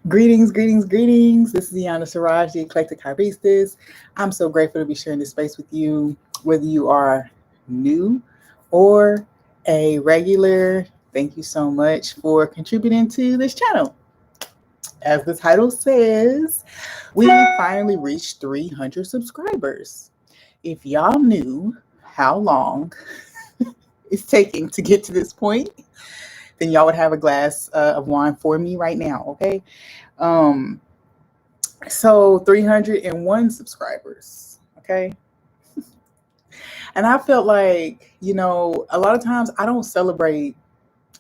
Greetings, greetings, greetings. This is Iyanda Siraj, the Eclectic Hibiscus. I'm so grateful to be sharing this space with you, whether you are new or a regular. Thank you so much for contributing to this channel. As the title says, we finally reached 300 subscribers. If y'all knew how long it's taking to get to this point, then y'all would have a glass of wine for me right now, okay? Um, So 301 subscribers. Okay. And I felt like, a lot of times I don't celebrate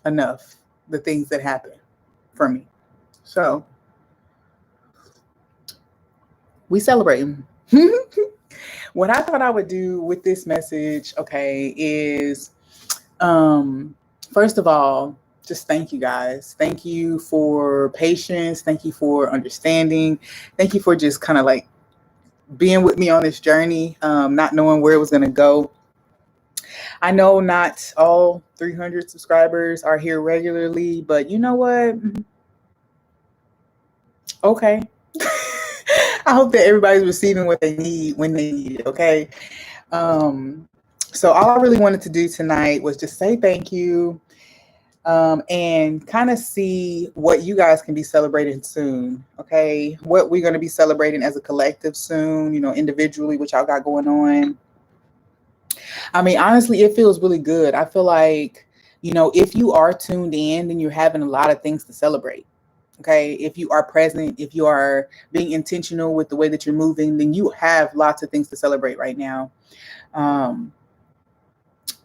enough the things that happen for me. So we celebrate. What I thought I would do with this message, okay, is first of all, just thank you guys. Thank you for patience. Thank you for understanding. Thank you for just kind of like being with me on this journey, not knowing where it was going to go. I know not all 300 subscribers are here regularly, but you know what? Okay. I hope that everybody's receiving what they need when they need it, okay? So all I really wanted to do tonight was just say thank you, and kind of see what you guys can be celebrating soon, okay? What we're going to be celebrating as a collective soon, individually, what y'all got going on. I mean, honestly, it feels really good. I feel like, if you are tuned in, then you're having a lot of things to celebrate. Okay. If you are present, if you are being intentional with the way that you're moving, then you have lots of things to celebrate right now. Um,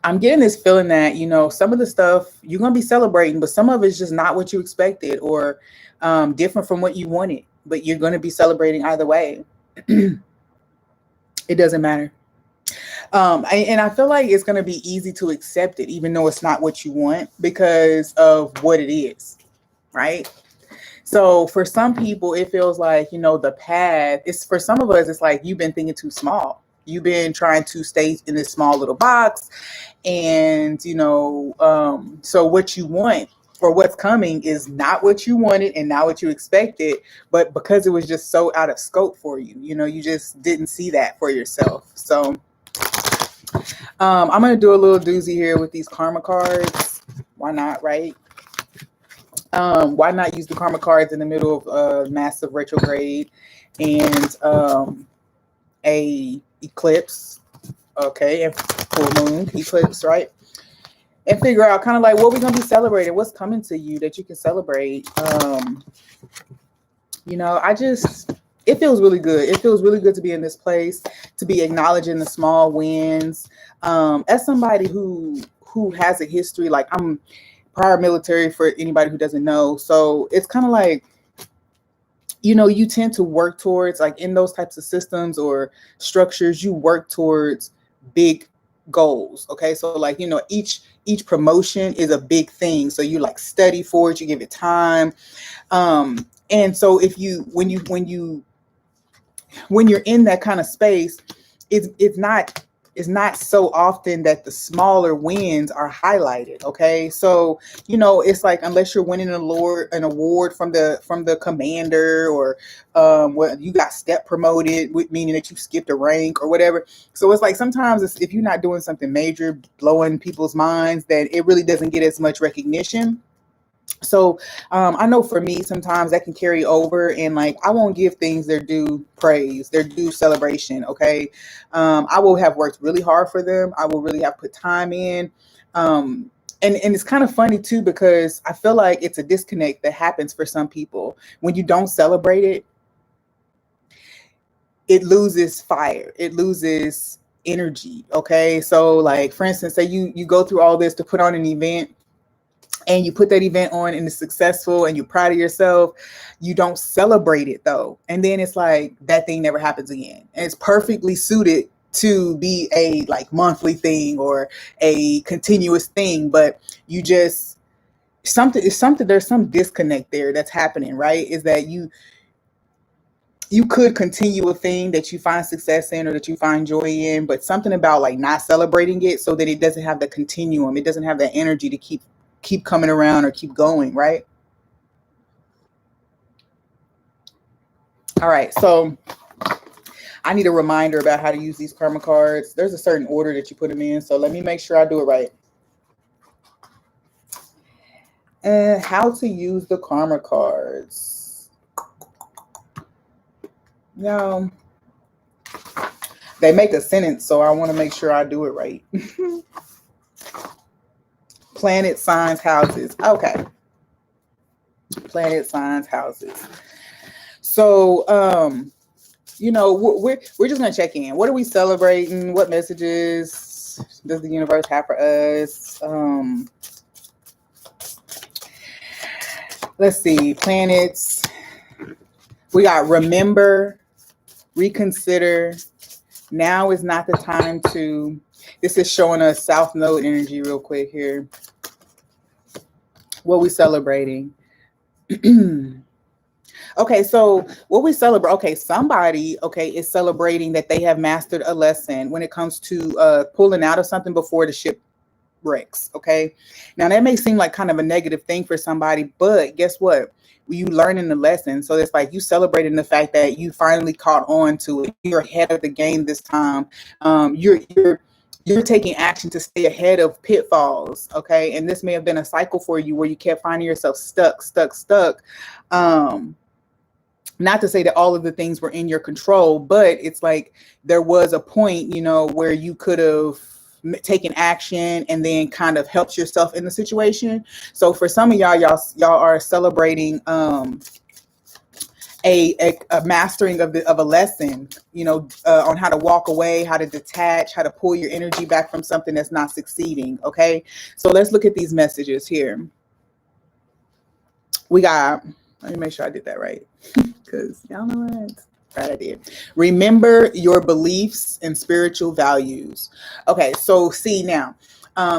I'm getting this feeling that, some of the stuff you're going to be celebrating, but some of it's just not what you expected or different from what you wanted, but you're going to be celebrating either way. It doesn't matter. And I feel like it's going to be easy to accept it, even though it's not what you want because of what it is, right? So for some people, it feels like, the path is for some of us, it's like you've been thinking too small. You've been trying to stay in this small little box. And, so what you want or what's coming is not what you wanted and not what you expected. But because it was just so out of scope for you, you just didn't see that for yourself. So I'm going to do a little doozy here with these karma cards. Why not, right? Why not use the karma cards in the middle of a massive retrograde and a eclipse, okay, and full moon eclipse, right? And figure out kind of like what we're going to be celebrating, what's coming to you that you can celebrate. It feels really good. It feels really good to be in this place, to be acknowledging the small wins. As somebody who has a history, like I'm prior military for anybody who doesn't know. So it's kind of like, you tend to work towards like in those types of systems or structures, you work towards big goals. Okay. So like, each promotion is a big thing. So you like study for it, you give it time. And so if you, when you're in that kind of space, it's not so often that the smaller wins are highlighted. Okay. So, it's like, unless you're winning an award from the commander or, you got step promoted, meaning that you skipped a rank or whatever. So it's like, sometimes if you're not doing something major, blowing people's minds, then it really doesn't get as much recognition. So I know for me, sometimes that can carry over and like, I won't give things their due praise, their due celebration. Okay. I will have worked really hard for them. I will really have put time in. And it's kind of funny too, because I feel like it's a disconnect that happens for some people. When you don't celebrate it, it loses fire. It loses energy. Okay. So like, for instance, say you go through all this to put on an event, and you put that event on and it's successful and you're proud of yourself, you don't celebrate it though. And then it's like that thing never happens again. And it's perfectly suited to be a like monthly thing or a continuous thing, but there's some disconnect there that's happening, right? Is that you could continue a thing that you find success in or that you find joy in, but something about like not celebrating it so that it doesn't have the continuum, it doesn't have the energy to keep coming around or keep going, right? All right, so I need a reminder about how to use these karma cards. There's a certain order that you put them in, so let me make sure I do it right. And how to use the karma cards. Now, they make a sentence, so I want to make sure I do it right. Planet signs houses. Okay. Planet signs houses. So, we're just gonna check in. What are we celebrating? What messages does the universe have for us? Let's see. Planets. We got remember, reconsider. Now is not the time to. This is showing us South Node energy real quick here. What we celebrating? Okay, so what we celebrate, okay, somebody, okay, is celebrating that they have mastered a lesson when it comes to pulling out of something before the ship wrecks, okay? Now, that may seem like kind of a negative thing for somebody, but guess what? You learning the lesson. So it's like you celebrating the fact that you finally caught on to it. You're ahead of the game this time. You're taking action to stay ahead of pitfalls, okay? And this may have been a cycle for you where you kept finding yourself stuck. Not to say that all of the things were in your control, but it's like there was a point, where you could have taken action and then kind of helped yourself in the situation. So for some of y'all are celebrating a mastering of a lesson, on how to walk away, how to detach, how to pull your energy back from something that's not succeeding. Okay, so let's look at these messages here. We got. Let me make sure I did that right, because y'all know what. Right, I did. Remember your beliefs and spiritual values. Okay, so see now.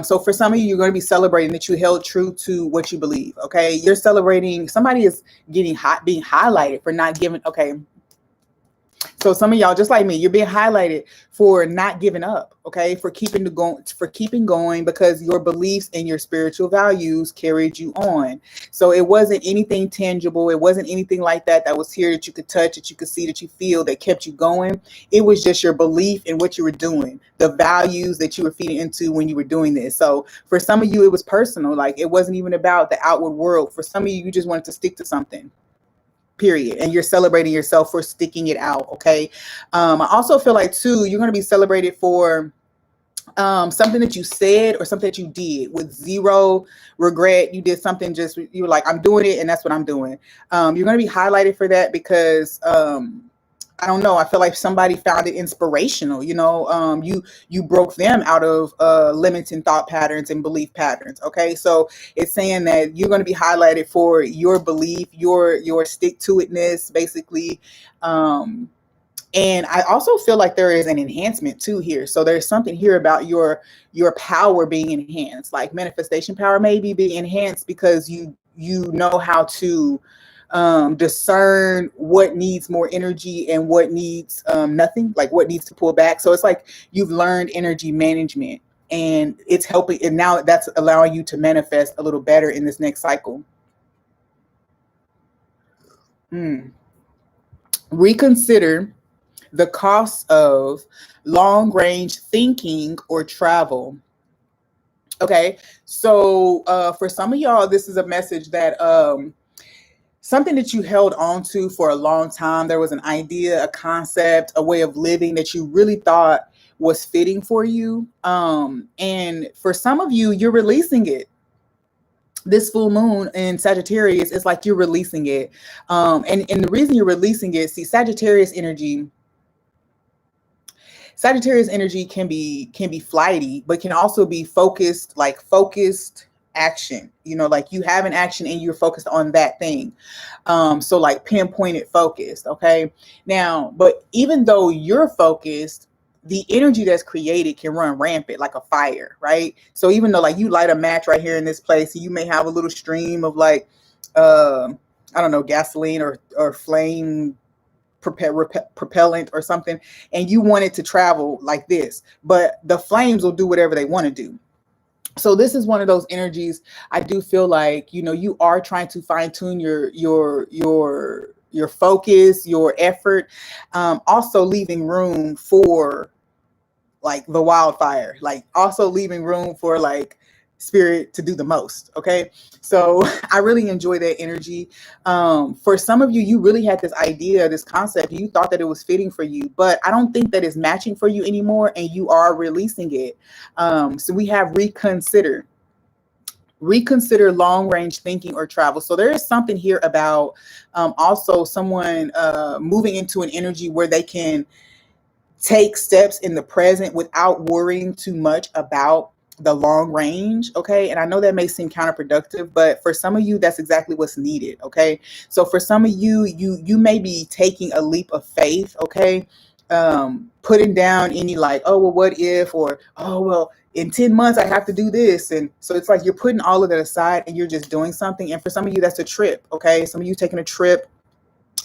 So for some of you, you're going to be celebrating that you held true to what you believe. Okay, you're celebrating. Somebody is being highlighted for not giving. Okay. So some of y'all, just like me, you're being highlighted for not giving up, okay? For keeping going because your beliefs and your spiritual values carried you on. So it wasn't anything tangible. It wasn't anything like that was here that you could touch, that you could see, that you feel, that kept you going. It was just your belief in what you were doing, the values that you were feeding into when you were doing this. So for some of you, it was personal. Like it wasn't even about the outward world. For some of you, you just wanted to stick to something. Period. And you're celebrating yourself for sticking it out. Okay. I also feel like too, you're going to be celebrated for something that you said or something that you did with zero regret. You did something, just you were like, I'm doing it, and that's what I'm doing. You're going to be highlighted for that because I don't know. I feel like somebody found it inspirational. You broke them out of limiting thought patterns and belief patterns. Okay, so it's saying that you're going to be highlighted for your belief, your stick to itness, basically. And I also feel like there is an enhancement too here. So there's something here about your power being enhanced, like manifestation power maybe being enhanced because you know how to discern what needs more energy and what needs nothing, like what needs to pull back. So it's like you've learned energy management, and it's helping, and now that's allowing you to manifest a little better in this next cycle. Reconsider the cost of long range thinking or travel. Okay, so for some of y'all, this is a message that something that you held on to for a long time. There was an idea, a concept, a way of living that you really thought was fitting for you. And for some of you, you're releasing it. This full moon in Sagittarius is like you're releasing it. And the reason you're releasing it, see, Sagittarius energy can be flighty, but can also be focused, like focused action. Like you have an action and you're focused on that thing. So like pinpointed focused. Okay. Now, but even though you're focused, the energy that's created can run rampant like a fire, right? So even though like you light a match right here in this place, you may have a little stream of like, I don't know, gasoline or flame propellant or something, and you want it to travel like this, but the flames will do whatever they want to do. So this is one of those energies. I do feel like, you are trying to fine tune your your focus, your effort, also leaving room for like the wildfire, like also leaving room for like spirit to do the most. Okay. So I really enjoy that energy. For some of you, you really had this idea, this concept, you thought that it was fitting for you, but I don't think that it's matching for you anymore, and you are releasing it. So we have reconsider long range thinking or travel. So there is something here about also someone moving into an energy where they can take steps in the present without worrying too much about the long range. Okay. And I know that may seem counterproductive, but for some of you, that's exactly what's needed. Okay. So for some of you, you may be taking a leap of faith. Okay. Putting down any like, oh, well, what if, or, oh, well, in 10 months, I have to do this. And so it's like you're putting all of that aside and you're just doing something. And for some of you, that's a trip. Okay. Some of you taking a trip,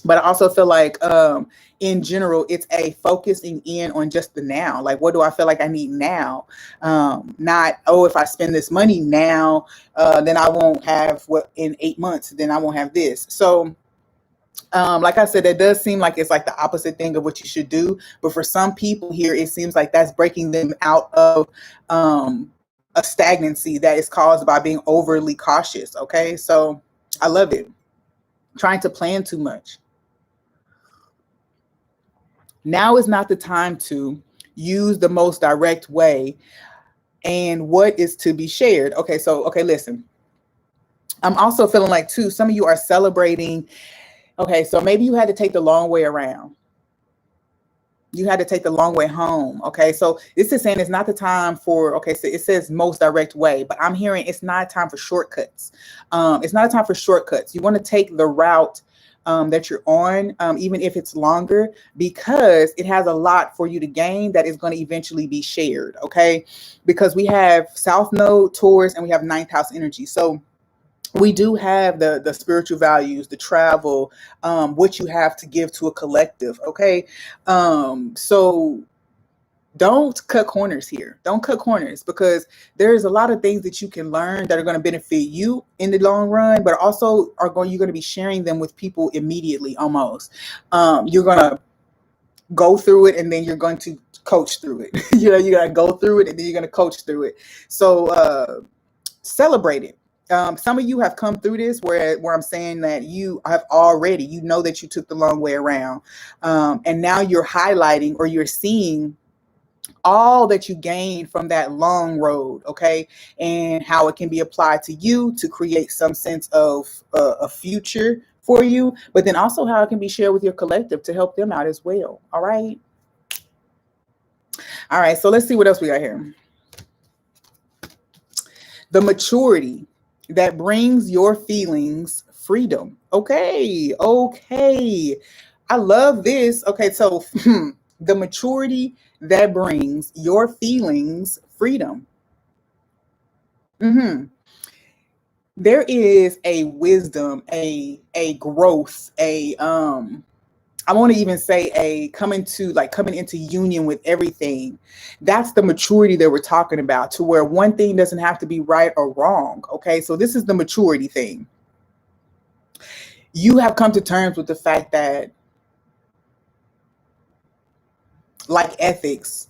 but I also feel like in general, it's a focusing in on just the now. Like, what do I feel like I need now? Not, oh, if I spend this money now, then I won't have what in 8 months, then I won't have this. So like I said, that does seem like it's like the opposite thing of what you should do. But for some people here, it seems like that's breaking them out of a stagnancy that is caused by being overly cautious. Okay. So I love it. Trying to plan too much. Now is not the time to use the most direct way and what is to be shared. Okay, so, okay, listen. I'm also feeling like, too, some of you are celebrating. Okay, so maybe you had to take the long way around. You had to take the long way home. Okay, so this is saying it's not the time for, okay, so it says most direct way, but I'm hearing it's not a time for shortcuts. It's not a time for shortcuts. You want to take the route that you're on, even if it's longer, because it has a lot for you to gain that is going to eventually be shared. Okay, because we have South Node, Taurus, and we have ninth house energy. So we do have the spiritual values, the travel, what you have to give to a collective. Okay, so don't cut corners here. Don't cut corners, because there's a lot of things that you can learn that are going to benefit you in the long run, but also you're going to be sharing them with people immediately almost. You're going to go through it and then you're going to coach through it. You know, you got to go through it and then you're going to coach through it. So celebrate it. Some of you have come through this where I'm saying that you have already, you know that you took the long way around. And now you're highlighting or you're seeing all that you gain from that long road, okay, and how it can be applied to you to create some sense of a future for you, but then also how it can be shared with your collective to help them out as well. All right. All right. So let's see what else we got here. The maturity that brings your feelings freedom. Okay. Okay. I love this. Okay. So the maturity that brings your feelings freedom. There is a wisdom, a growth, I want to even say coming into union with everything. That's the maturity that we're talking about, to where one thing doesn't have to be right or wrong. Okay, so this is the maturity thing. You have come to terms with the fact that, like ethics,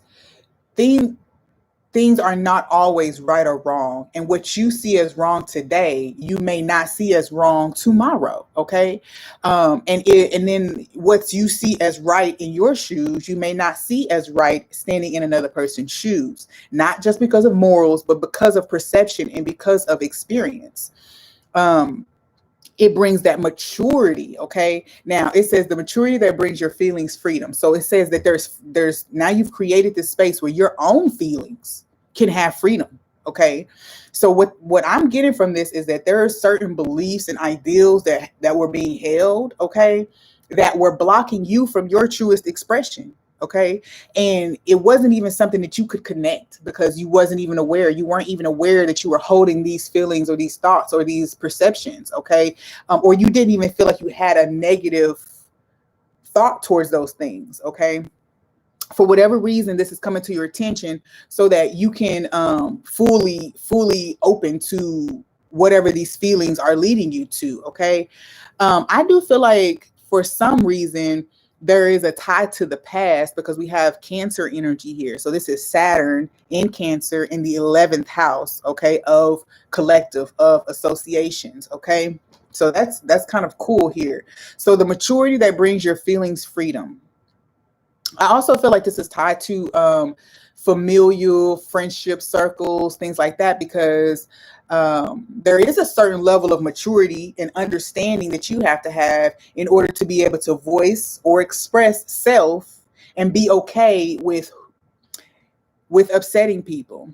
things are not always right or wrong, and what you see as wrong today you may not see as wrong tomorrow. Okay, and then what you see as right in your shoes you may not see as right standing in another person's shoes, not just because of morals but because of perception and because of experience. It brings that maturity. Okay, now it says the maturity that brings your feelings freedom. So it says that there's now you've created this space where your own feelings can have freedom. Okay, so what I'm getting from this is that there are certain beliefs and ideals that were being held, okay, that were blocking you from your truest expression. Okay, and it wasn't even something that you could connect because you weren't even aware that you were holding these feelings or these thoughts or these perceptions. Okay, or you didn't even feel like you had a negative thought towards those things. Okay, for whatever reason this is coming to your attention so that you can fully open to whatever these feelings are leading you to. Okay, I do feel like for some reason, there is a tie to the past because we have Cancer energy here. So this is Saturn in Cancer in the 11th house, okay, of collective, of associations, okay? So that's kind of cool here. So the maturity that brings your feelings freedom. I also feel like this is tied to familial friendship circles, things like that, because there is a certain level of maturity and understanding that you have to have in order to be able to voice or express self and be okay with upsetting people.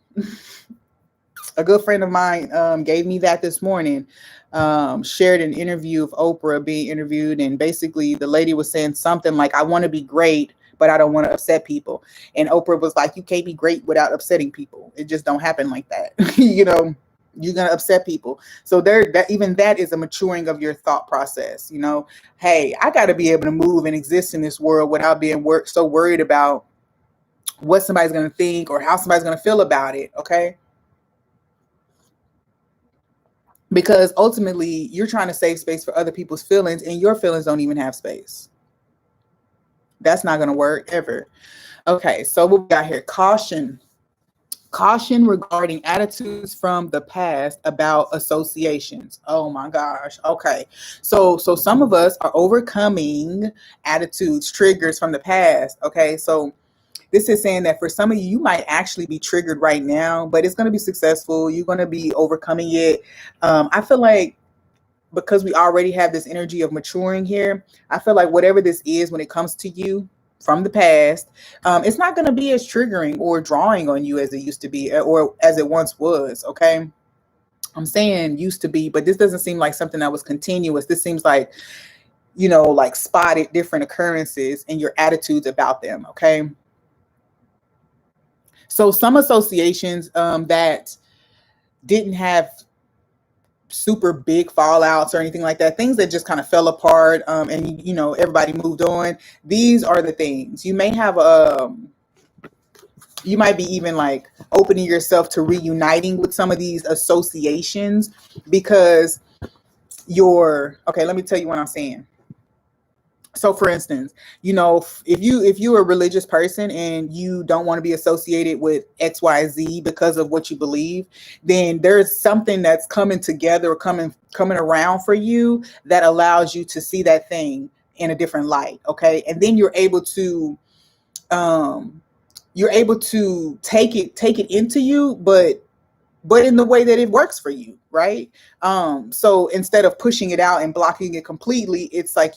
A good friend of mine gave me that this morning. Shared an interview of Oprah being interviewed, and basically the lady was saying something like, I want to be great, but I don't want to upset people. And Oprah was like, you can't be great without upsetting people. It just don't happen like that. You know, you're gonna upset people. So even that is a maturing of your thought process. You know, hey, I got to be able to move and exist in this world without being so worried about what somebody's gonna think or how somebody's gonna feel about it. Okay. Because ultimately you're trying to save space for other people's feelings, and your feelings don't even have space. That's not going to work ever. Okay, so what we got here? Caution. Caution regarding attitudes from the past about associations. Oh my gosh. Okay. So some of us are overcoming attitudes, triggers from the past. Okay. So this is saying that for some of you, you might actually be triggered right now, but it's going to be successful. You're going to be overcoming it. I feel like because we already have this energy of maturing here, I feel like whatever this is, when it comes to you from the past, it's not going to be as triggering or drawing on you as it used to be, or as it once was. Okay. I'm saying used to be, but this doesn't seem like something that was continuous. This seems like, like spotted different occurrences and your attitudes about them. Okay. So some associations that didn't have super big fallouts or anything like that, things that just kind of fell apart, and everybody moved on. These are the things you may have. You might be even like opening yourself to reuniting with some of these associations because okay. Let me tell you what I'm saying. So for instance, if you're a religious person and you don't want to be associated with XYZ because of what you believe, then there's something that's coming together or coming around for you that allows you to see that thing in a different light. Okay. And then um you're able to take it into you, but in the way that it works for you, right? So instead of pushing it out and blocking it completely, it's like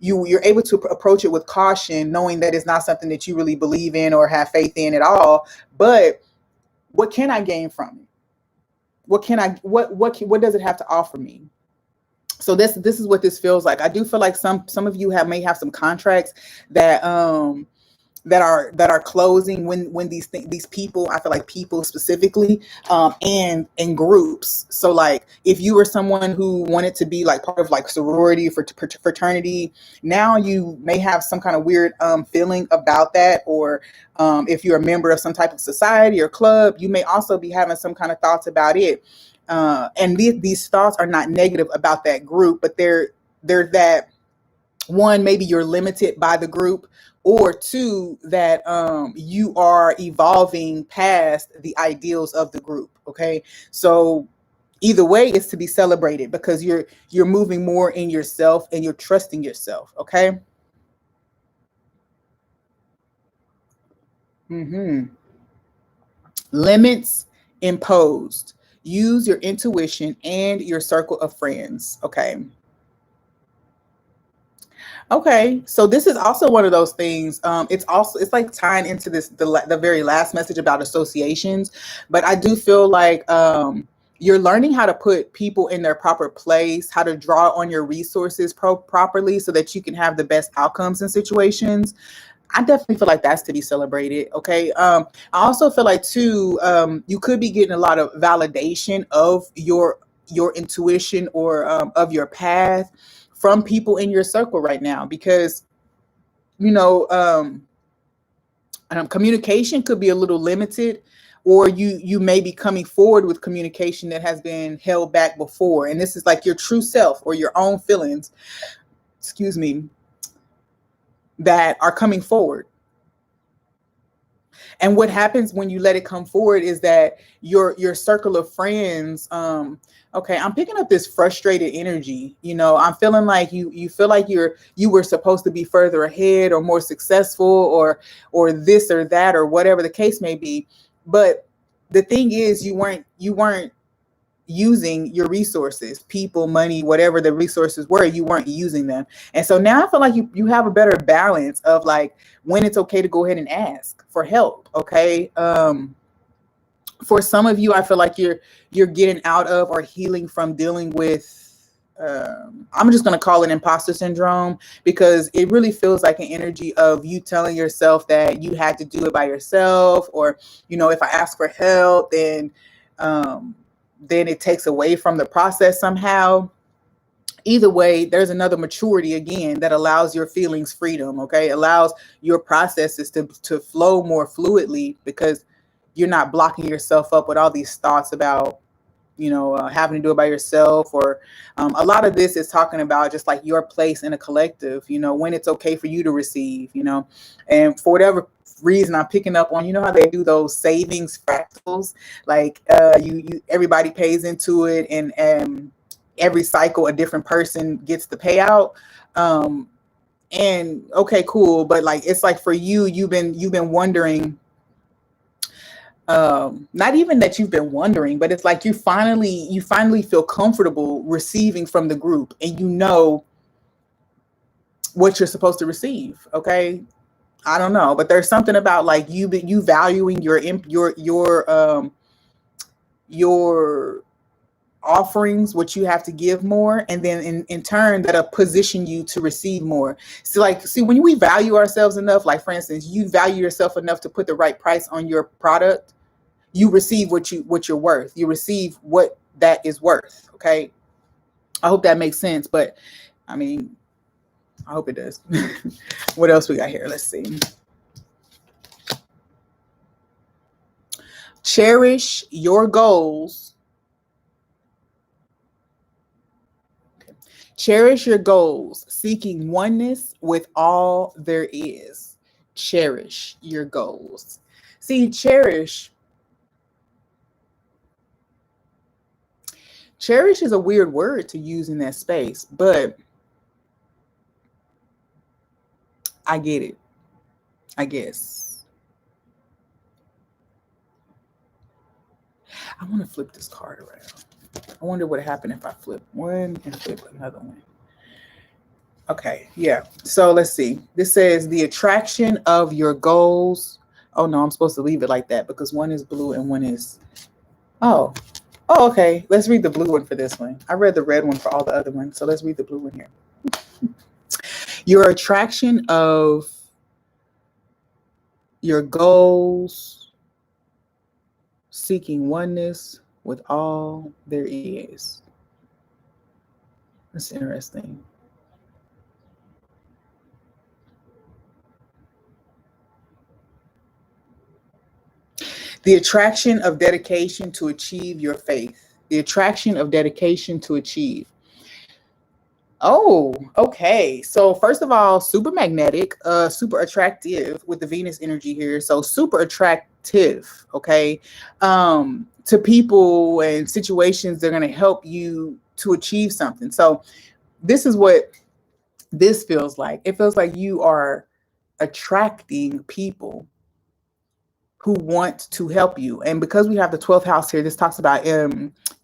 you're able to approach it with caution, knowing that it's not something that you really believe in or have faith in at all. But what can I gain from it? What does it have to offer me? So this is what this feels like. I do feel like some of you may have some contracts that that are closing when these people, I feel like people specifically, and in groups. So like if you were someone who wanted to be like part of like sorority for fraternity, now you may have some kind of weird feeling about that. Or if you're a member of some type of society or club, you may also be having some kind of thoughts about it. And these thoughts are not negative about that group, but they're that, one, maybe you're limited by the group, or two, that you are evolving past the ideals of the group. Okay. So either way, it's to be celebrated because you're moving more in yourself and you're trusting yourself. Okay. Limits imposed. Use your intuition and your circle of friends. Okay. Okay, so this is also one of those things. It's like tying into the very last message about associations, but I do feel like you're learning how to put people in their proper place, how to draw on your resources properly, so that you can have the best outcomes in situations. I definitely feel like that's to be celebrated. Okay, I also feel like too, you could be getting a lot of validation of your intuition or of your path from people in your circle right now, because you know communication could be a little limited, or you may be coming forward with communication that has been held back before, and this is like your true self or your own feelings. excuse me, that are coming forward. And what happens when you let it come forward is that your circle of friends, okay, I'm picking up this frustrated energy. I'm feeling like you feel like you were supposed to be further ahead or more successful, or this or that, or whatever the case may be. But the thing is, you weren't using your resources, people, money, whatever the resources were, you weren't using them. And so now I feel like you have a better balance of like when it's okay to go ahead and ask for help. Okay. For some of you, I feel like you're getting out of or healing from dealing with, I'm just going to call it imposter syndrome, because it really feels like an energy of you telling yourself that you had to do it by yourself, or if I ask for help, then it takes away from the process somehow. Either way, there's another maturity again that allows your feelings freedom. Okay, allows your processes to flow more fluidly, because you're not blocking yourself up with all these thoughts about having to do it by yourself. Or a lot of this is talking about just like your place in a collective, when it's okay for you to receive, and for whatever reason I'm picking up on, how they do those savings fractals, like you everybody pays into it, and every cycle a different person gets the payout. And okay, cool, but like it's like for you've been wondering, not even that you've been wondering, but it's like you finally feel comfortable receiving from the group, and what you're supposed to receive. Okay, I don't know, but there's something about like you valuing your offerings, what you have to give more, and then in turn that'll position you to receive more. So like, see, when we value ourselves enough, like for instance, you value yourself enough to put the right price on your product, you receive what you're worth. You receive what that is worth. Okay. I hope that makes sense, but I mean, I hope it does. What else we got here? Let's see. Cherish your goals. Cherish your goals, seeking oneness with all there is. Cherish your goals. See, cherish is a weird word to use in that space, but I get it, I guess. I want to flip this card around. I wonder what happened if I flip one and flip another one. Okay, yeah. So let's see. This says the attraction of your goals. Oh no, I'm supposed to leave it like that because one is blue and one is. Oh, okay. Let's read the blue one for this one. I read the red one for all the other ones, so let's read the blue one here. Your attraction of your goals, seeking oneness with all there is. That's interesting. The attraction of dedication to achieve your faith. The attraction of dedication to achieve. Oh, okay. So first of all, super magnetic, super attractive with the Venus energy here. So super attractive, okay, to people and situations. They're going to help you to achieve something. So this is what this feels like. It feels like you are attracting people who want to help you. And because we have the 12th house here, this talks about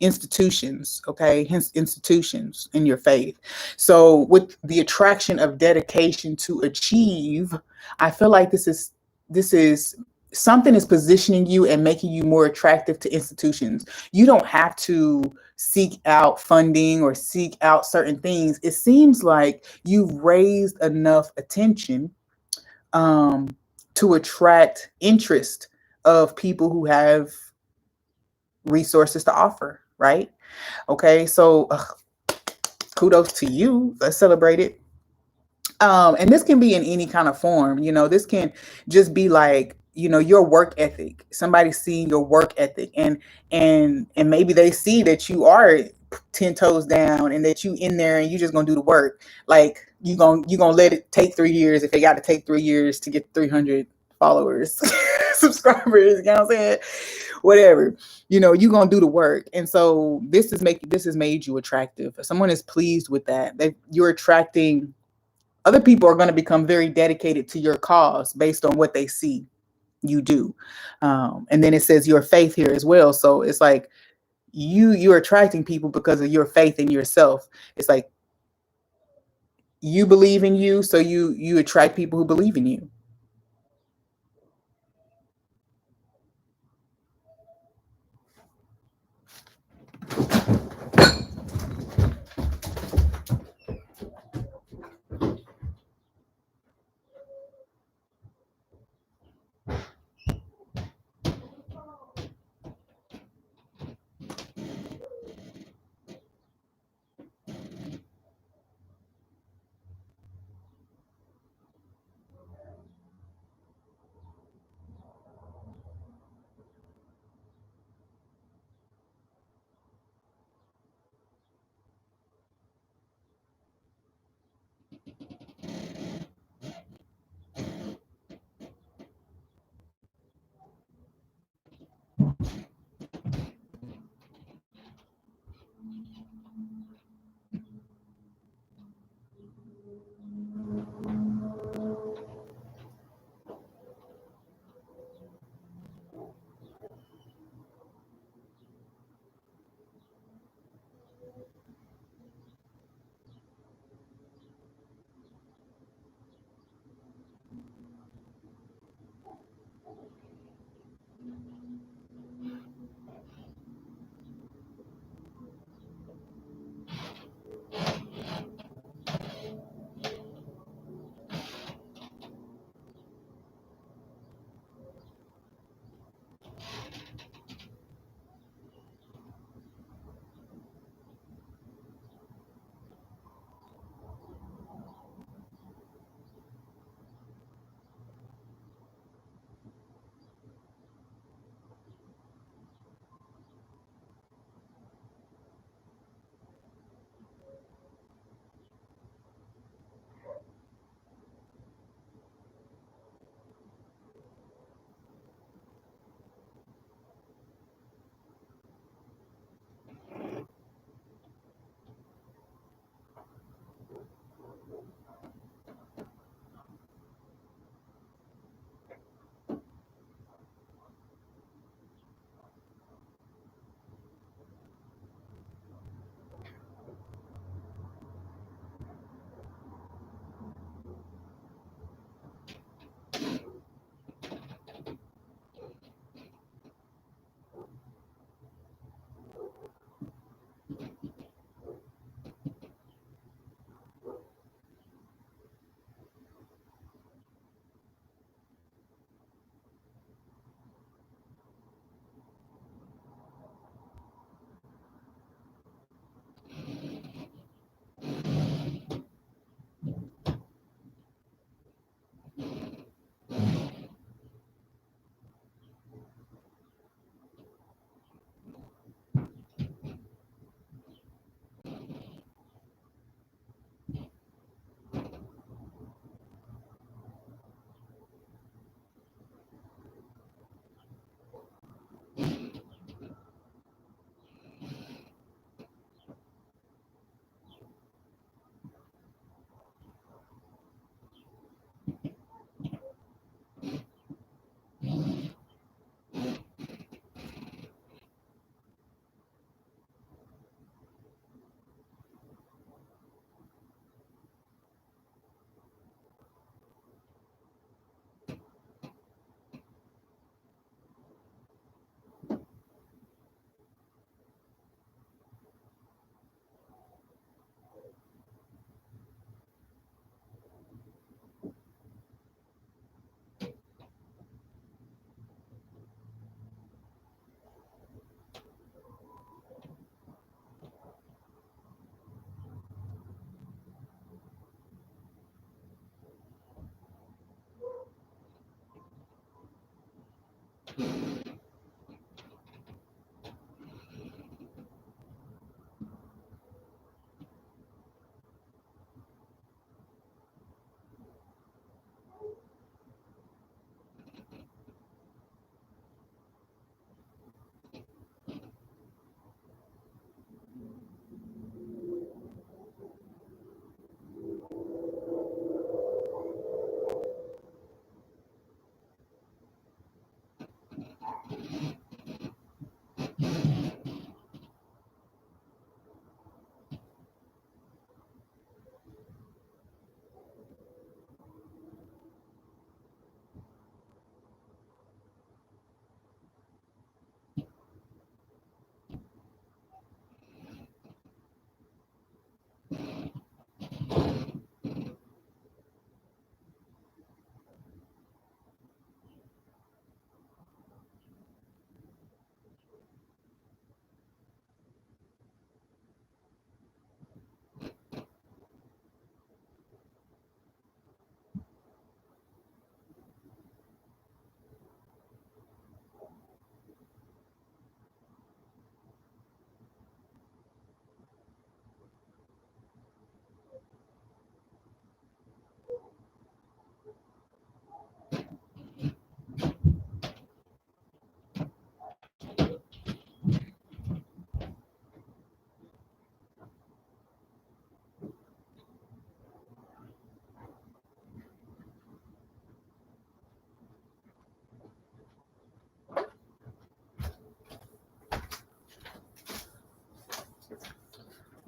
institutions, okay? Hence institutions in your faith. So with the attraction of dedication to achieve, I feel like this is something is positioning you and making you more attractive to institutions. You don't have to seek out funding or seek out certain things. It seems like you've raised enough attention to attract interest of people who have resources to offer, right? Okay, so kudos to you. Let's celebrate it. And this can be in any kind of form. This can just be like, your work ethic. Somebody seeing your work ethic, and maybe they see that you are 10 toes down, and that you in there and you just gonna do the work. Like you gonna let it take 3 years if they got to take 3 years to get 300 followers, subscribers. You know what I'm saying? Whatever. You gonna do the work. And so this has made you attractive. If someone is pleased with that, you're attracting other people. Are going to become very dedicated to your cause based on what they see you do. And then it says your faith here as well. So it's like you're attracting people because of your faith in yourself. It's like you believe in you, so you attract people who believe in you.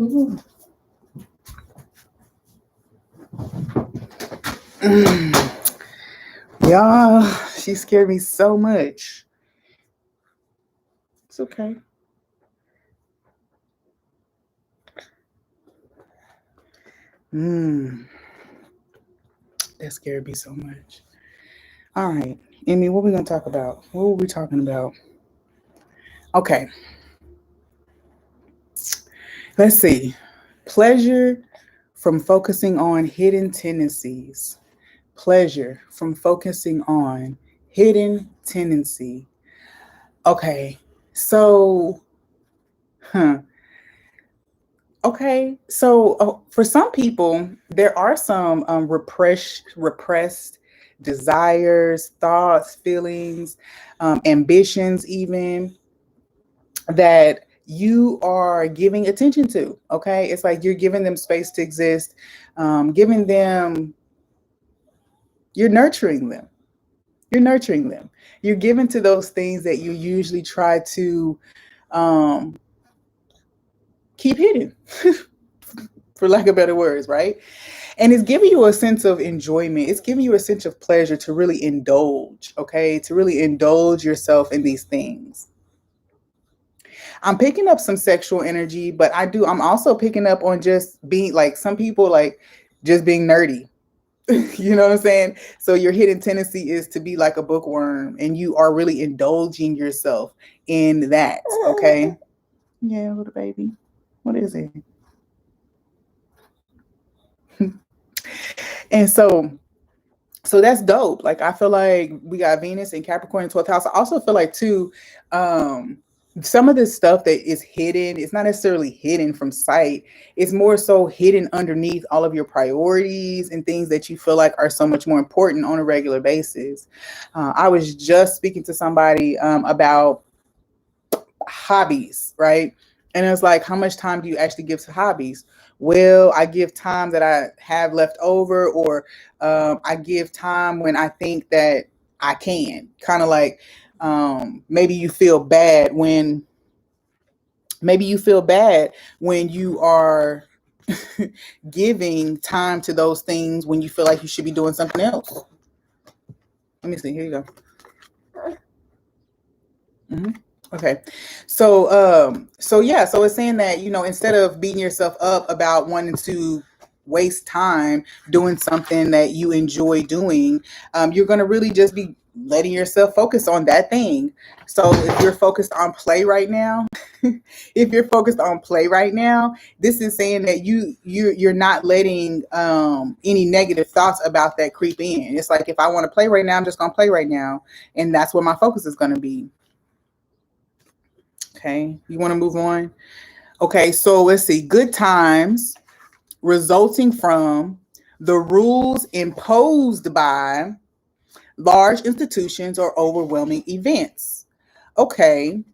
Ooh. Y'all, she scared me so much. It's okay. Mm, that scared me so much. All right, Emmy, what we gonna talk about? What were we talking about? Okay, let's see. Pleasure from focusing on hidden tendencies. Pleasure from focusing on hidden tendency. Okay, so, huh. Okay, so for some people, there are some repressed desires, thoughts, feelings, ambitions, even that you are giving attention to. Okay, it's like you're giving them space to exist, giving them, you're nurturing them. You're nurturing them. You're giving to those things that you usually try to um, keep hidden, for lack of better words, right? And it's giving you a sense of enjoyment. It's giving you a sense of pleasure to really indulge, okay? To really indulge yourself in these things. I'm picking up some sexual energy, but I'm also picking up on just being like some people like just being nerdy. You know what I'm saying? So your hidden tendency is to be like a bookworm and you are really indulging yourself in that, okay? Yeah, little baby. What is it? And so that's dope. Like I feel like we got Venus and Capricorn in 12th house. I also feel like too, um, some of this stuff that is hidden, it's not necessarily hidden from sight. It's more so hidden underneath all of your priorities and things that you feel like are so much more important on a regular basis. I was just speaking to somebody about hobbies, right? And it's like, how much time do you actually give to hobbies? Well, I give time that I have left over, or I give time when I think that I can. Kind of like maybe you feel bad when you are giving time to those things when you feel like you should be doing something else. Let me see. Here you go. Mhm. Okay. So yeah, so it's saying that, instead of beating yourself up about wanting to waste time doing something that you enjoy doing, you're going to really just be letting yourself focus on that thing. So if you're focused on play right now, if you're focused on play right now, this is saying that you're not letting any negative thoughts about that creep in. It's like, if I want to play right now, I'm just going to play right now, and that's where my focus is going to be. Okay, you want to move on? Okay, so let's see. Good times resulting from the rules imposed by large institutions or overwhelming events. Okay.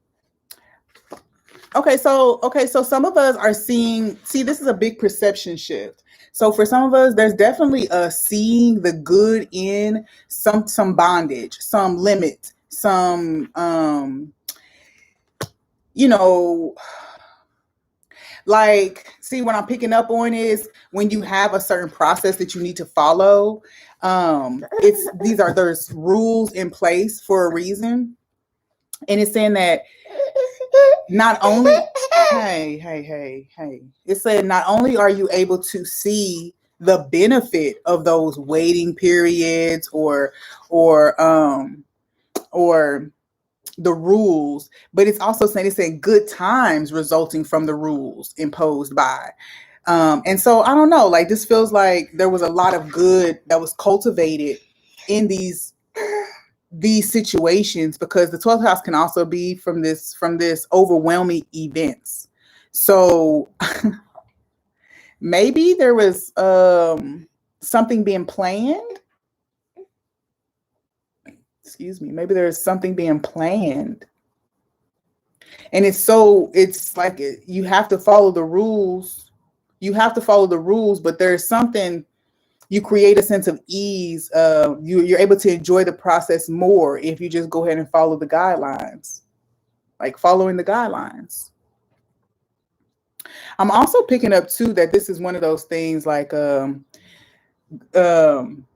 Okay, so some of us are see, this is a big perception shift. So for some of us, there's definitely a seeing the good in some bondage, some limit, some you know like, see, what I'm picking up on is when you have a certain process that you need to follow, there's rules in place for a reason. And it's saying that not only hey, it said not only are you able to see the benefit of those waiting periods or the rules, but it's saying good times resulting from the rules imposed by. And so I don't know, like, this feels like there was a lot of good that was cultivated in these situations, because the 12th house can also be from this overwhelming events. So maybe there was something being planned. Excuse me. Maybe there's something being planned. And it's like you have to follow the rules. You have to follow the rules, but there's something, you create a sense of ease. You're able to enjoy the process more if you just go ahead and follow the guidelines, like following the guidelines. I'm also picking up too that this is one of those things um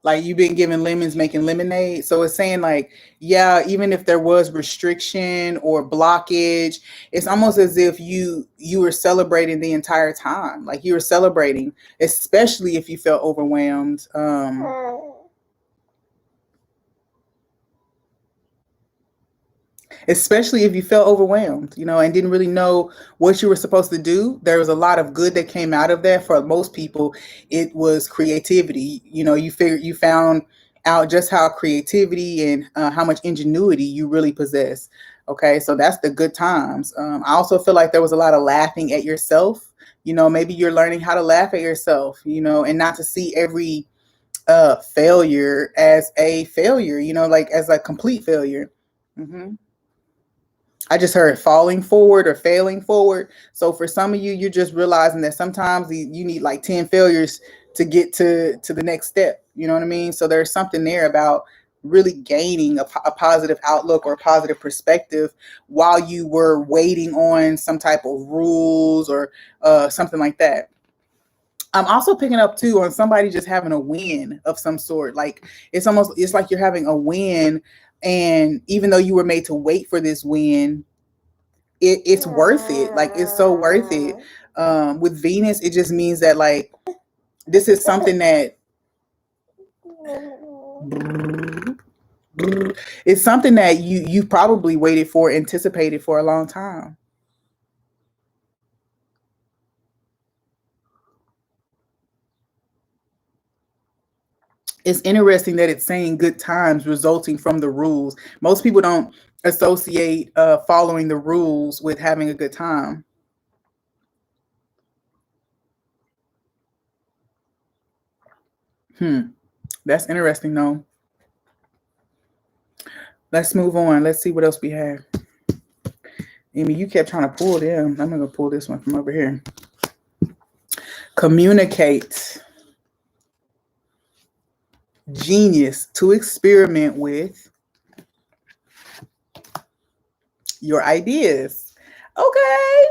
like you've been given lemons making lemonade. So it's saying like, yeah, even if there was restriction or blockage, it's almost as if you were celebrating the entire time. Like you were celebrating, especially if you felt overwhelmed. Especially if you felt overwhelmed, and didn't really know what you were supposed to do. There was a lot of good that came out of that. For most people, it was creativity. You found out just how creativity and how much ingenuity you really possess. Okay, so that's the good times. I also feel like there was a lot of laughing at yourself. Maybe you're learning how to laugh at yourself, and not to see every failure as a failure, like as a complete failure. Hmm. I just heard falling forward or failing forward. So for some of you, you're just realizing that sometimes you need like 10 failures to get to the next step. You know what I mean? So there's something there about really gaining a positive outlook or a positive perspective while you were waiting on some type of rules or something like that. I'm also picking up too on somebody just having a win of some sort. Like it's like you're having a win, and even though you were made to wait for this win, it's worth it. Like it's so worth it. With Venus, it just means that like this is something that it's something that you probably waited for, anticipated for a long time. It's interesting that it's saying good times resulting from the rules. Most people don't associate following the rules with having a good time. Hmm. That's interesting though. Let's move on. Let's see what else we have. Amy, you kept trying to pull them. I'm gonna pull this one from over here. Communicate. Genius to experiment with your ideas. Okay.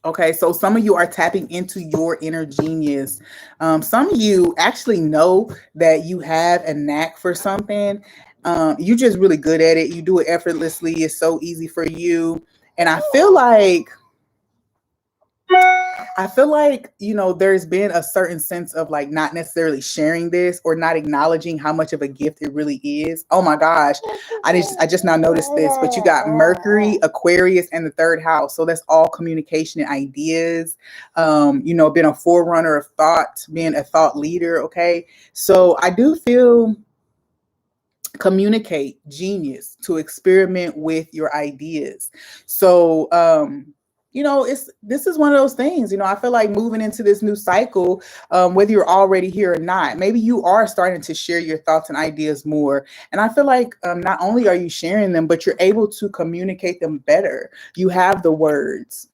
Okay, so some of you are tapping into your inner genius. Some of you actually know that you have a knack for something. You're just really good at it. You do it effortlessly. It's so easy for you. And I feel like, there's been a certain sense of like not necessarily sharing this or not acknowledging how much of a gift it really is. Oh my gosh. I just now noticed this, but you got Mercury, Aquarius, and the third house. So that's all communication and ideas. Being a forerunner of thought, being a thought leader. Okay. So I do feel communicate genius to experiment with your ideas. So it's this is one of those things. I feel like moving into this new cycle, whether you're already here or not, maybe you are starting to share your thoughts and ideas more. And I feel like not only are you sharing them, but you're able to communicate them better. You have the words.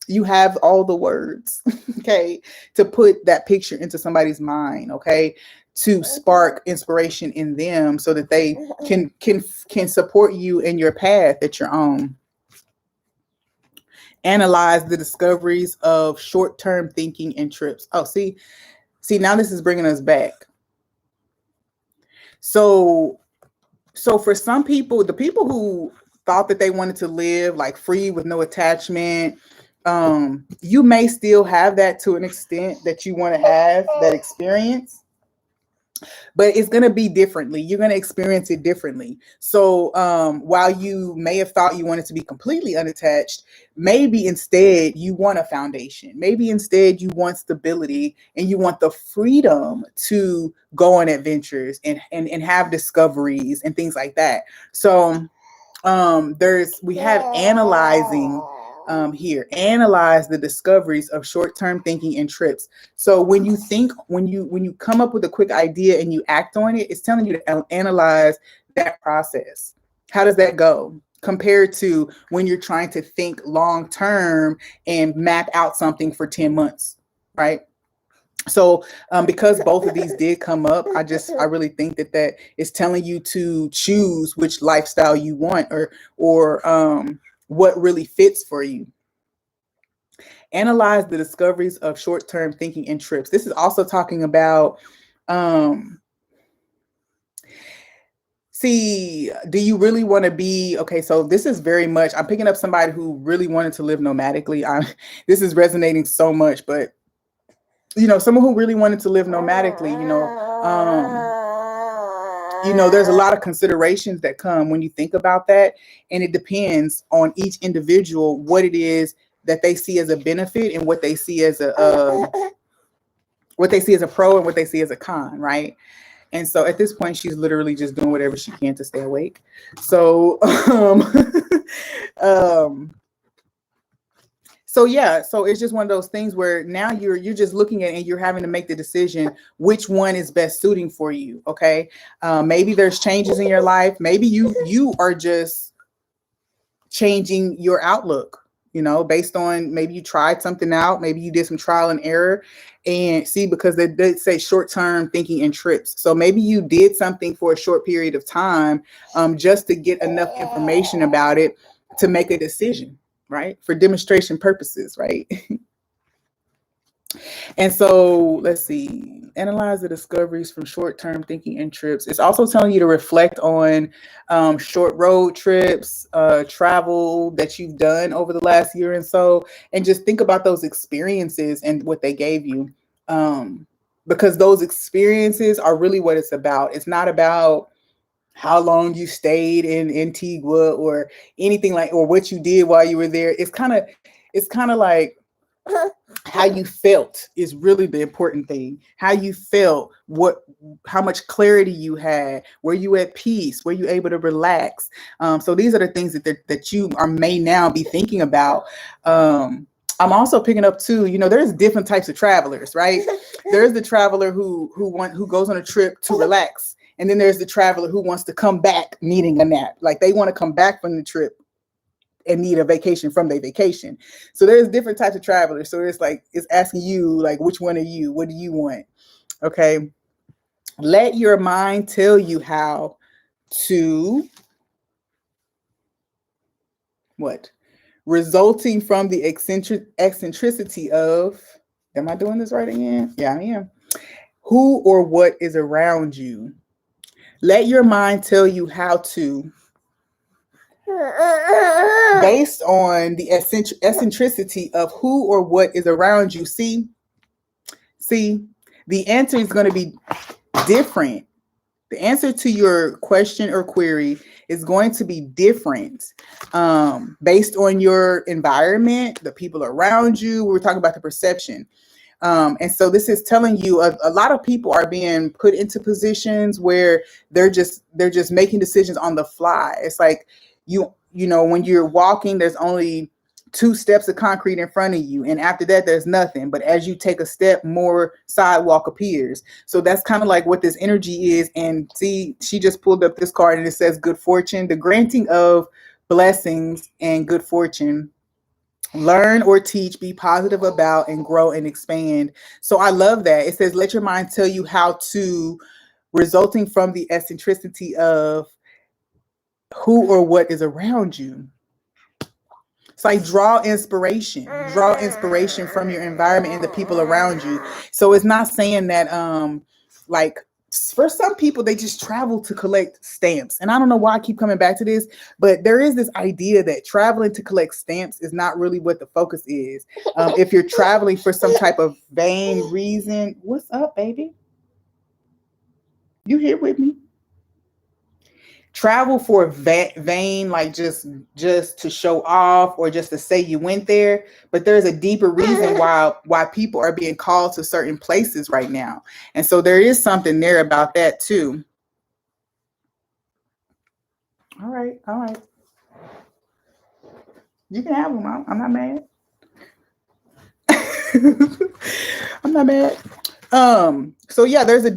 You have all the words, okay, to put that picture into somebody's mind, okay, to spark inspiration in them so that they can support you in your path that you're on. Analyze the discoveries of short-term thinking and trips. Oh, see, now this is bringing us back. So for some people, the people who thought that they wanted to live like free with no attachment, you may still have that to an extent that you want to have that experience, but it's going to be differently. You're going to experience it differently. So while you may have thought you wanted to be completely unattached, maybe instead you want a foundation. Maybe instead you want stability and you want the freedom to go on adventures and have discoveries and things like that. So we have analyzing here. Analyze the discoveries of short-term thinking and trips. So when you come up with a quick idea and you act on it, it's telling you to analyze that process. How does that go compared to when you're trying to think long term and map out something for 10 months, right? So because both of these did come up, I really think that is telling you to choose which lifestyle you want, or what really fits for you. Analyze the discoveries of short-term thinking and trips. This is also talking about, see, do you really want to be, okay, so this is very much, I'm picking up somebody who really wanted to live nomadically. This is resonating so much, but someone who really wanted to live nomadically, there's a lot of considerations that come when you think about that. And it depends on each individual, what it is that they see as a benefit and what they see as a pro and what they see as a con, right? And so at this point, she's literally just doing whatever she can to stay awake. So, so it's just one of those things where now you're just looking at it and you're having to make the decision which one is best suiting for you. Okay, maybe there's changes in your life. Maybe you are just changing your outlook. Based on maybe you tried something out, maybe you did some trial and error, and see, because they say short-term thinking and trips. So maybe you did something for a short period of time, just to get enough information about it to make a decision, right? For demonstration purposes, right? And so let's see, analyze the discoveries from short-term thinking and trips. It's also telling you to reflect on short road trips, travel that you've done over the last year and so, and just think about those experiences and what they gave you. Because those experiences are really what it's about. It's not about how long you stayed in Antigua or anything or what you did while you were there. It's kind of like how you felt is really the important thing. How you felt, how much clarity you had, were you at peace, were you able to relax? So these are the things that you may now be thinking about. I'm also picking up too, there's different types of travelers, right? There's the traveler who goes on a trip to relax. And then there's the traveler who wants to come back needing a nap. Like they want to come back from the trip and need a vacation from their vacation. So there's different types of travelers. So it's asking you, like, which one are you? What do you want? Okay. Let your mind tell you how to what? Resulting from the eccentricity of, am I doing this right again? Yeah, I am. Who or what is around you. Let your mind tell you how to, based on the eccentricity of who or what is around you. See, the answer is going to be different. The answer to your question or query is going to be different based on your environment, the people around you. We're talking about the perception. And so this is telling you a lot of people are being put into positions where they're just making decisions on the fly. It's like when you're walking, there's only 2 steps of concrete in front of you, and after that there's nothing. But as you take a step, more sidewalk appears. So that's kind of like what this energy is. And see, she just pulled up this card and it says good fortune, the granting of blessings and good fortune. Learn or teach, be positive about, and grow and expand. So I love that. It says, let your mind tell you how to, resulting from the eccentricity of who or what is around you. It's like draw inspiration from your environment and the people around you. So it's not saying that, like, for some people, they just travel to collect stamps. And I don't know why I keep coming back to this, but there is this idea that traveling to collect stamps is not really what the focus is. If you're traveling for some type of vain reason, what's up, baby? You here with me? Travel for vain, like just to show off or just to say you went there. But there's a deeper reason why people are being called to certain places right now. And so there is something there about that too. All right. You can have them. I'm not mad. I'm not mad. So yeah, there's a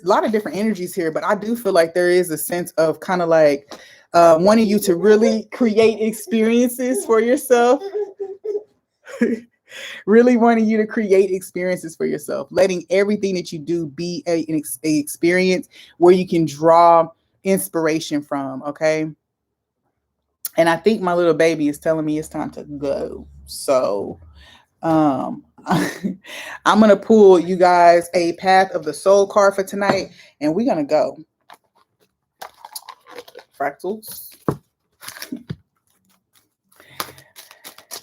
lot of different energies here, but I do feel like there is a sense of kind of like wanting you to really create experiences for yourself. Really wanting you to create experiences for yourself, letting everything that you do be a experience where you can draw inspiration from. Okay. And I think my little baby is telling me it's time to go. So I'm gonna pull you guys a Path of the Soul card for tonight, and we're gonna go. Fractals.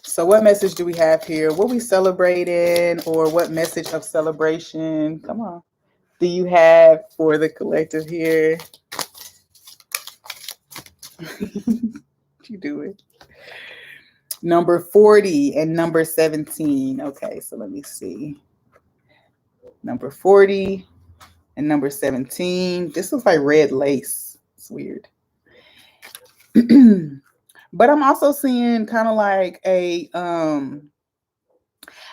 So what message do we have here? What we celebrating, or what message of celebration? Come on. Do you have for the collective here? What you doing? Number 40 and number 17. Okay, so let me see. Number 40 and number 17. This looks like red lace. It's weird. But I'm also seeing kind of like a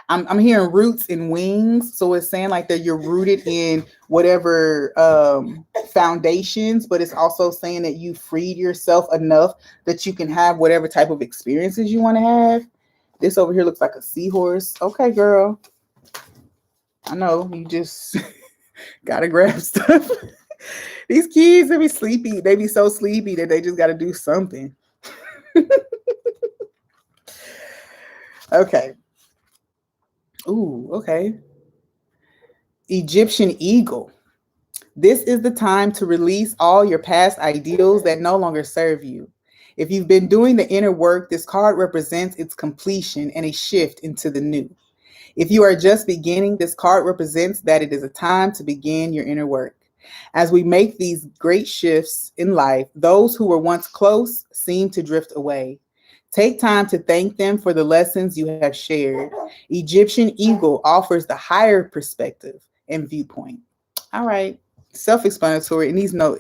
I'm hearing roots and wings. So it's saying like that you're rooted in whatever foundations, but it's also saying that you freed yourself enough that you can have whatever type of experiences you want to have. This over here looks like a seahorse. Okay, girl. I know you just gotta grab stuff. These kids, they be sleepy. They be so sleepy that they just gotta do something. Okay. Ooh, okay. Egyptian eagle. This is the time to release all your past ideals that no longer serve you. If you've been doing the inner work, this card represents its completion and a shift into the new. If you are just beginning, this card represents that it is a time to begin your inner work. As we make these great shifts in life, those who were once close seem to drift away. Take time to thank them for the lessons you have shared. Egyptian eagle offers the higher perspective and viewpoint. All right, self-explanatory. It needs no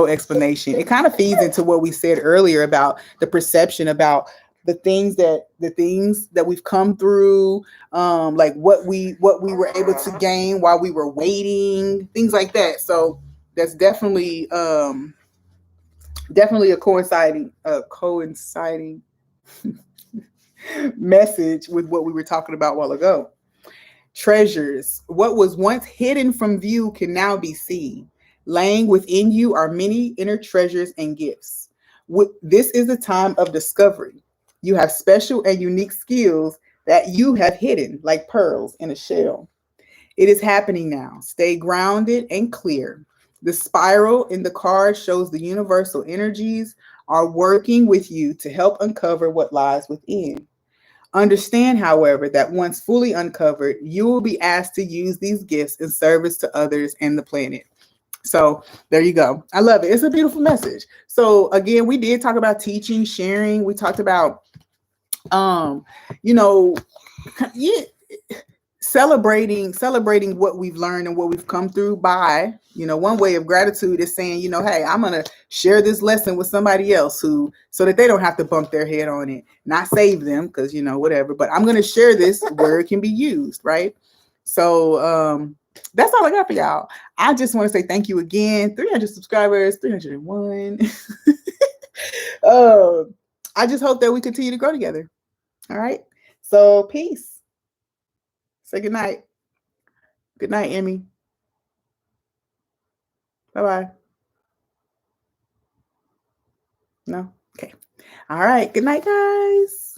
explanation. It kind of feeds into what we said earlier about the perception about the things that we've come through, like what we were able to gain while we were waiting, things like that. So that's definitely a coinciding message with what we were talking about a while ago. Treasures. What was once hidden from view can now be seen. Laying within you are many inner treasures and gifts. This is a time of discovery. You have special and unique skills that you have hidden, like pearls in a shell. It is happening now. Stay grounded and clear. The spiral in the card shows the universal energies are working with you to help uncover what lies within. Understand, however, that once fully uncovered, you will be asked to use these gifts in service to others and the planet. So there you go. I love it. It's a beautiful message. So again, we did talk about teaching, sharing. We talked about, um, you know, yeah, celebrating what we've learned and what we've come through by, one way of gratitude is saying, hey, I'm going to share this lesson with somebody else so that they don't have to bump their head on it, not save them, because whatever, but I'm going to share this where it can be used, right? So that's all I got for y'all. I just want to say thank you again. 300 subscribers, 301. I just hope that we continue to grow together. All right, so peace. Say good night. Good night, Emmy. Bye-bye. No? Okay. All right. Good night, guys.